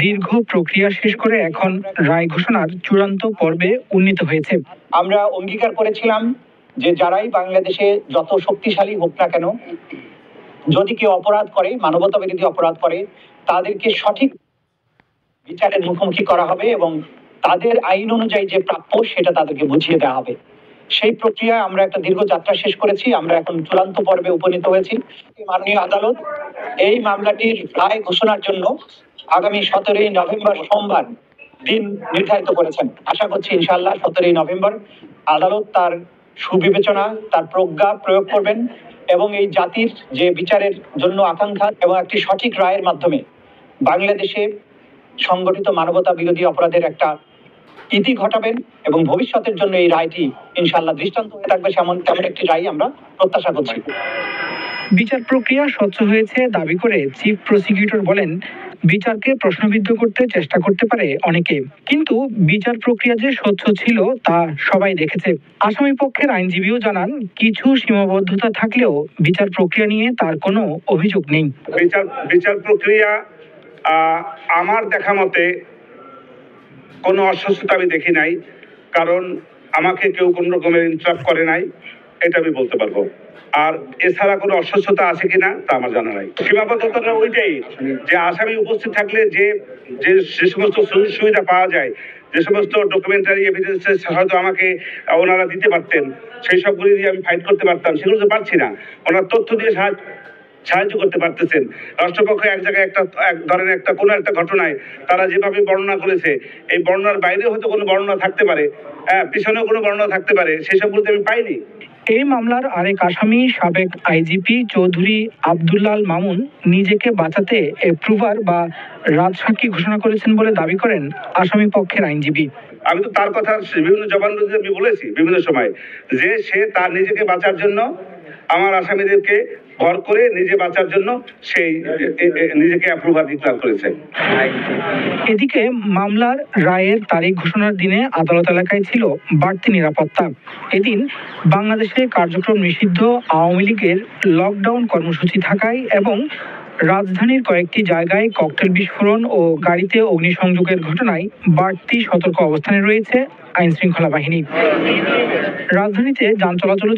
দীর্ঘ প্রক্রিয়া শেষ করে এখন রায় ঘোষণার চূড়ান্ত পর্বে উন্নীত হয়েছে। আমরা অঙ্গীকার করেছিলাম যে যারাই বাংলাদেশে যত শক্তিশালী হোক না কেন, যদি কেউ অপরাধ করে, মানবতা বিরোধী অপরাধ করে, তাদেরকে সঠিক বিচারের মুখোমুখি করা হবে এবং তাদের আইন অনুযায়ী যে প্রাপ্য সেটা তাদেরকে বুঝিয়ে দেওয়া হবে। সেই প্রক্রিয়ায় আমরা একটা দীর্ঘ যাত্রা শেষ করেছি। আমরা এখন চূড়ান্ত পর্বে উপনীত হয়েছি। মাননীয় আদালত এই মামলাটির রায় ঘোষণার জন্য আগামী 17ই নভেম্বর সোমবার দিন নির্ধারিত করেছেন। আশা করছি ইনশাআল্লাহ 17ই নভেম্বর আদালত তার সুবিবেচনা, তার প্রজ্ঞা প্রয়োগ করবেন এবং এই জাতির যে বিচারের জন্য আকাঙ্ক্ষা এবং একটি সঠিক রায়ের মাধ্যমে বাংলাদেশে সংগঠিত মানবতা বিরোধী অপরাধের একটা ইতি ঘটাবেন এবং ভবিষ্যতের জন্য এই রায়টি ইনশাআল্লাহ দৃষ্টান্ত হয়ে থাকবে তেমন একটি রায় আমরা প্রত্যাশা করছি। বিচার প্রক্রিয়া স্বচ্ছ হয়েছে দাবি করে চিফ প্রসিকিউটর বলেন, বিচারকে প্রশ্নবিদ্ধ করতে চেষ্টা করতে পারে অনেকে, কিন্তু বিচার প্রক্রিয়া যে স্বচ্ছ ছিল তা সবাই দেখেছে। আসামি পক্ষের আইনজীবীও জানান, কিছু সীমাবদ্ধতা থাকলেও বিচার প্রক্রিয়া নিয়ে তার কোনো অভিযোগ নেই। বিচার প্রক্রিয়া আমার দেখা মতে কোনো অস্বচ্ছতা আমি দেখি নাই, কারণ আমাকে কেউ কোন রকমের ইন্টারাপ্ট করে নাই, এটা আমি বলতে পারবো। আর এছাড়া কোনো অস্বচ্ছতা আছে কিনা তা আমার জানা নাই। সীমাবদ্ধতাটা ওইটাই যে আসামি উপস্থিত থাকলে যে সমস্ত সুযোগ সুবিধা পাওয়া যায়, যে সমস্ত ডকুমেন্টারি এভিডেন্সেস হয়তো আমাকে ওনারা দিতে পারতেন, সেই সবগুলি দিয়ে আমি ফাইট করতে পারতাম, সেগুলো তো পারছি না। ওনার তথ্য দিয়ে সাহায্য করতে পারতেছেন। রাষ্ট্রপক্ষ এক জায়গায় ধরেন কোনো একটা ঘটনায় তারা যেভাবে বর্ণনা করেছে, এই বর্ণনার বাইরে হয়তো কোনো বর্ণনা থাকতে পারে, পিছনেও কোনো বর্ণনা থাকতে পারে, সেসব বলতে আমি পাইনি। এই মামলার আরেক আসামি সাবেক আইজিপি চৌধুরী আব্দুল্লাল মামুন নিজেকে বাঁচাতে এপ্রুভার বা রাজসাক্ষী ঘোষণা করেছেন বলে দাবি করেন আসামি পক্ষের আইনজীবী। আমি তো তার কথা বিভিন্ন জবানবন্দিতে আমি বলেছি বিভিন্ন সময় যে সে তার নিজেকে বাঁচার জন্য আমার আসামিদেরকে ভর করে নিজে বাঁচার জন্য সেই নিজেকে অ্যাপ্রুভার ডিক্লেয়ার করেছে। এদিকে মামলার রায়ের তারিখ ঘোষণার দিনে আদালত এলাকায় ছিল বাড়তি নিরাপত্তা। এদিন বাংলাদেশে কার্যক্রম নিষিদ্ধ আওয়ামী লীগের লকডাউন কর্মসূচি থাকায় এবং রাজধানীর কয়েকটি জায়গায় ককটেল বিস্ফোরণ ও গাড়িতে অগ্নিসংযোগের ঘটনায় বাড়তি সতর্ক অবস্থানে রয়েছে আইনশৃঙ্খলা বাহিনী। রাজধানীতে যান চলাচল